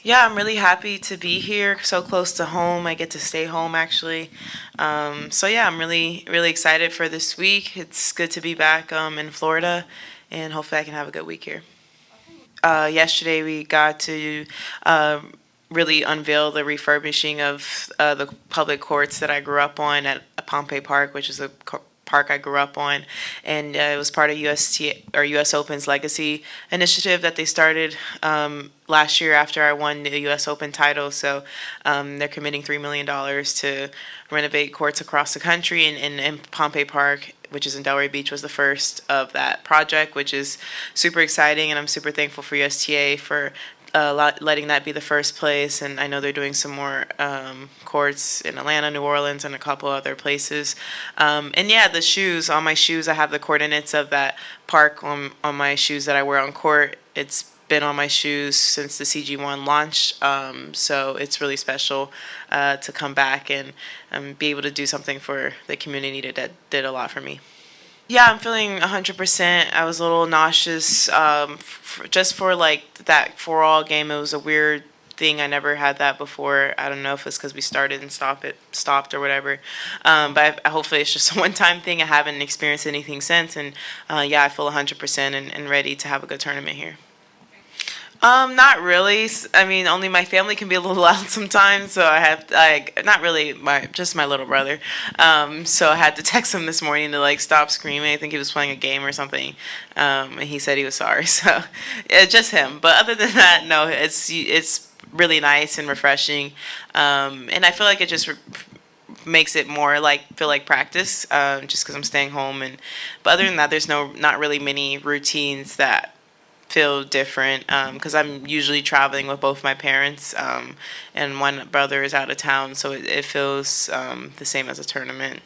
Yeah, I'm really happy to be here, so close to home. I get to stay home actually. So yeah, I'm really excited for this week. It's good to be back in Florida, and hopefully I can have a good week here. Yesterday we got to uh, really unveil the refurbishing of the public courts that I grew up on at Pompey Park, which is a park I grew up on, and it was part of US Open's Legacy initiative that they started last year after I won the US Open title. So they're committing $3 million to renovate courts across the country, and Pompey Park, which is in Delray Beach, was the first of that project, which is super exciting, and I'm super thankful for USTA for letting that be the first place. And I know they're doing some more courts in Atlanta, New Orleans, and a couple other places. And yeah, the shoes, on my shoes, I have the coordinates of that park on my shoes that I wear on court. It's been on my shoes since the CG1 launched, so it's really special to come back and be able to do something for the community that did a lot for me. Yeah, I'm feeling 100%. I was a little nauseous just for like that 4-all game. It was a weird thing. I never had that before. I don't know if it's because we started and stopped or whatever. But hopefully it's just a one-time thing. I haven't experienced anything since, and yeah, I feel 100% and ready to have a good tournament here. Not really. I mean, only my family can be a little loud sometimes, so I have like not really just my little brother. So I had to text him this morning to like stop screaming. I think he was playing a game or something, and he said he was sorry. So yeah, just him. But other than that, no. It's really nice and refreshing, and I feel like it just makes it more like feel like practice, just because I'm staying home. But other than that, there's not really many routines that feel different because I'm usually traveling with both my parents, and one brother is out of town, so it feels the same as a tournament.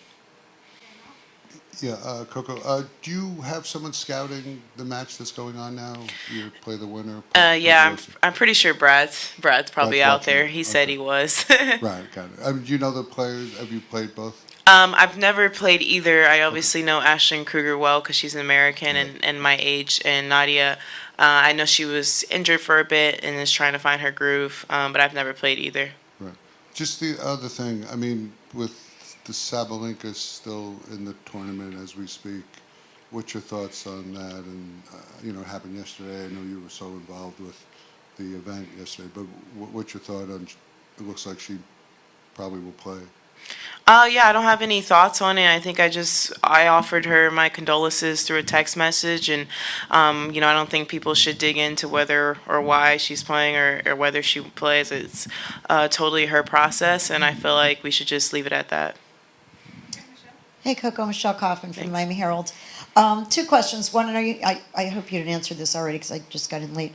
Yeah, Coco, do you have someone scouting the match that's going on now? You play the winner. Yeah, I'm pretty sure Brad's probably Brad's out watching there. it. He said Okay. he was. Right, got it. Do you know the players? Have you played both? I've never played either. I Okay. obviously know Ashlyn Kruger well because she's an American Right. and my age, and Nadia. I know she was injured for a bit and is trying to find her groove, but I've never played either. Right. Just the other thing, I mean, with the Sabalenka still in the tournament as we speak, what's your thoughts on that? And, it happened yesterday. I know you were so involved with the event yesterday, but what's your thought on, it looks like she probably will play. Yeah, I don't have any thoughts on it. I think I offered her my condolences through a text message, and I don't think people should dig into whether or why she's playing or whether she plays. It's totally her process, and I feel like we should just leave it at that. Hey, Coco, Michelle Kaufman from the Thanks. Miami Herald. Two questions. One, I hope you didn't answer this already because I just got in late.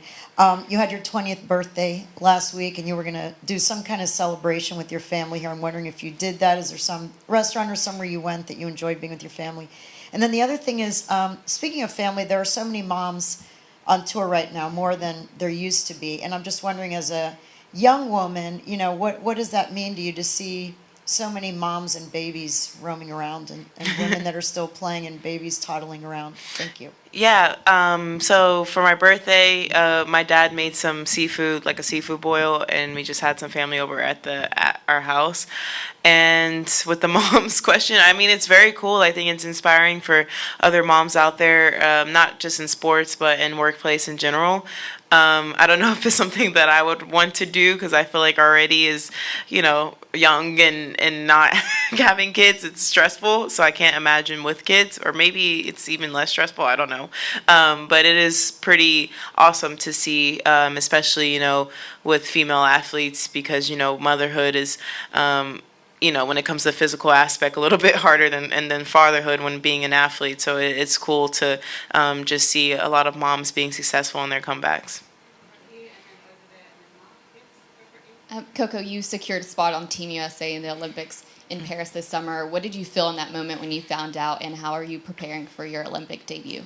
You had your 20th birthday last week, and you were going to do some kind of celebration with your family here. I'm wondering if you did that. Is there some restaurant or somewhere you went that you enjoyed being with your family? And then the other thing is, speaking of family, there are so many moms on tour right now, more than there used to be. And I'm just wondering, as a young woman, what does that mean to you to see so many moms and babies roaming around, and women that are still playing and babies toddling around? Thank you. Yeah, so for my birthday, my dad made some seafood, like a seafood boil, and we just had some family over at our house. And with the mom's question, I mean, it's very cool. I think it's inspiring for other moms out there, not just in sports, but in workplace in general. I don't know if it's something that I would want to do because I feel like already is, young and not having kids, it's stressful. So I can't imagine with kids, or maybe it's even less stressful. I don't know. But it is pretty awesome to see, especially, with female athletes because, motherhood is, when it comes to the physical aspect, a little bit harder than fatherhood when being an athlete. So it's cool to just see a lot of moms being successful in their comebacks. Coco, you secured a spot on Team USA in the Olympics in Paris this summer. What did you feel in that moment when you found out, and how are you preparing for your Olympic debut?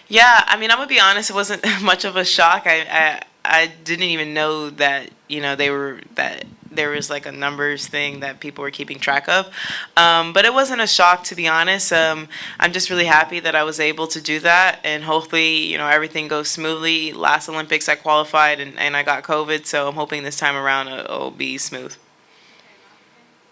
Yeah, I mean, I'm gonna be honest. It wasn't much of a shock. I didn't even know that they were that there was like a numbers thing that people were keeping track of. But it wasn't a shock, to be honest. I'm just really happy that I was able to do that, and hopefully, everything goes smoothly. Last Olympics I qualified and I got COVID, so I'm hoping this time around it'll be smooth.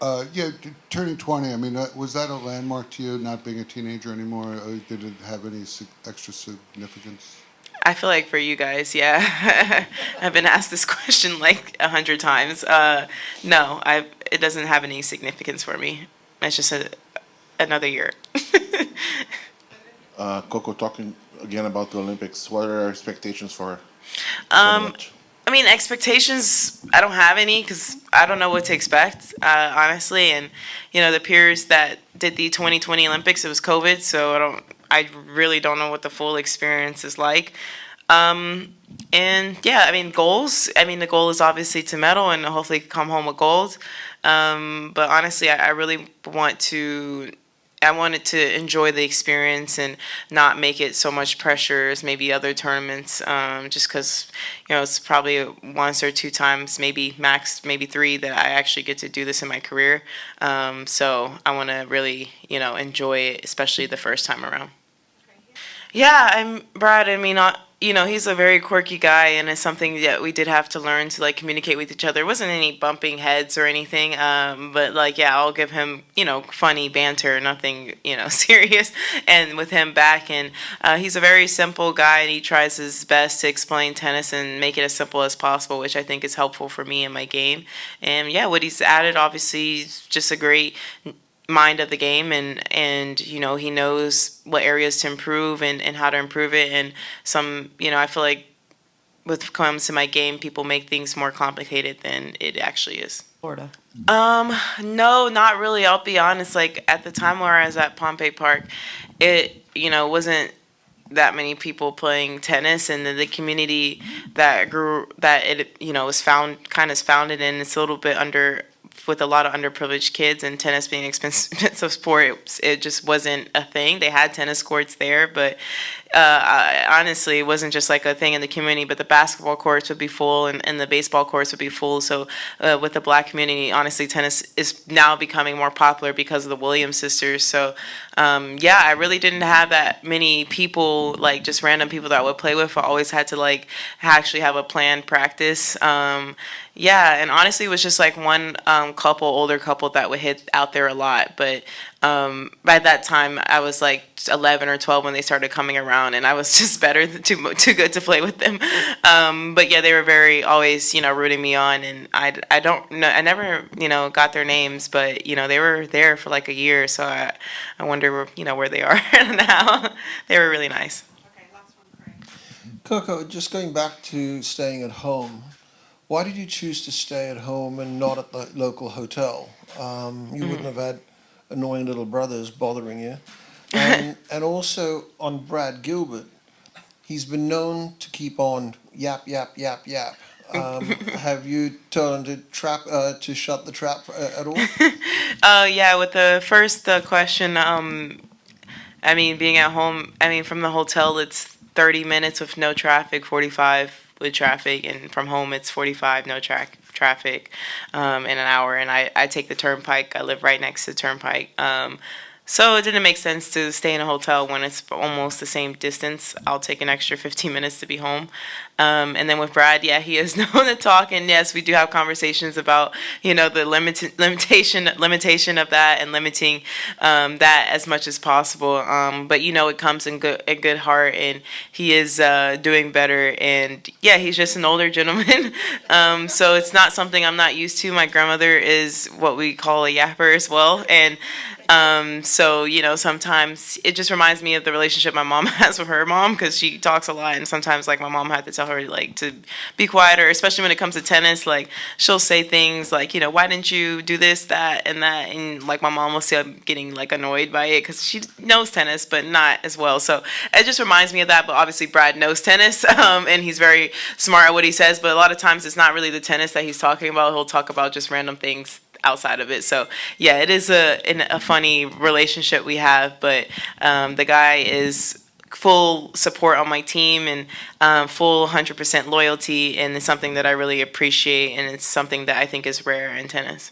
Yeah, turning 20, I mean, was that a landmark to you, not being a teenager anymore? Or did it have any extra significance? I feel like for you guys, yeah. I've been asked this question like 100 times. No, it doesn't have any significance for me. It's just another year. Coco, talking again about the Olympics, what are our expectations for I mean, expectations, I don't have any because I don't know what to expect, honestly. And, the peers that did the 2020 Olympics, it was COVID, so I really don't know what the full experience is like. And yeah, I mean, goals. I mean, the goal is obviously to medal and hopefully come home with gold. But honestly, I really I wanted to enjoy the experience and not make it so much pressure as maybe other tournaments, just because, it's probably once or two times, maybe max, maybe three, that I actually get to do this in my career. So I want to really, enjoy it, especially the first time around. Yeah, I'm Brad. I mean, he's a very quirky guy, and it's something that we did have to learn to communicate with each other. It wasn't any bumping heads or anything, but yeah, I'll give him funny banter, nothing serious, and with him back, and he's a very simple guy, and he tries his best to explain tennis and make it as simple as possible, which I think is helpful for me in my game. And yeah, what he's added, obviously, is just a great mind of the game, and he knows what areas to improve and how to improve it. And some, I feel like with comes to my game, people make things more complicated than it actually is. Florida. No, not really. I'll be honest, like at the time where I was at Pompey Park, it wasn't that many people playing tennis, and the community that it was founded in, it's a little bit with a lot of underprivileged kids, and tennis being an expensive sport, it just wasn't a thing. They had tennis courts there, but honestly, it wasn't just like a thing in the community, but the basketball courts would be full, and the baseball courts would be full. So with the Black community, honestly, tennis is now becoming more popular because of the Williams sisters. So yeah, I really didn't have that many people, like just random people that I would play with. I always had to actually have a planned practice. Yeah, and honestly, it was just like one older couple that would hit out there a lot. But by that time, I was like 11 or 12 when they started coming around, and I was just too good to play with them. But yeah, they were always rooting me on, and I don't know, I never got their names, but they were there for like a year, so I wonder where they are now. They were really nice. Okay, last one, Craig. Coco, just going back to staying at home, why did you choose to stay at home and not at the local hotel? You wouldn't have had annoying little brothers bothering you. And also on Brad Gilbert, he's been known to keep on yap, yap, yap, yap. Have you told him to shut the trap at all? Yeah, with the first question, I mean, being at home, from the hotel, it's 30 minutes with no traffic, 45 with traffic, and from home it's 45 no traffic in an hour. And I take the turnpike. I live right next to the turnpike. So it didn't make sense to stay in a hotel when it's almost the same distance. I'll take an extra 15 minutes to be home. And then with Brad, yeah, he is known to talk, and yes, we do have conversations about the limitation of that, and limiting that as much as possible. But it comes in good heart, and he is doing better. And yeah, he's just an older gentleman, so it's not something I'm not used to. My grandmother is what we call a yapper as well, and so sometimes it just reminds me of the relationship my mom has with her mom, because she talks a lot, and sometimes my mom had to tell her to be quieter, especially when it comes to tennis. She'll say things like, why didn't you do this, that, and that, and my mom will say I'm getting annoyed by it because she knows tennis but not as well. So it just reminds me of that. But obviously Brad knows tennis, and he's very smart at what he says, but a lot of times it's not really the tennis that he's talking about. He'll talk about just random things outside of it. So yeah, it is a funny relationship we have, but the guy is full support on my team and full 100% loyalty, and it's something that I really appreciate, and it's something that I think is rare in tennis.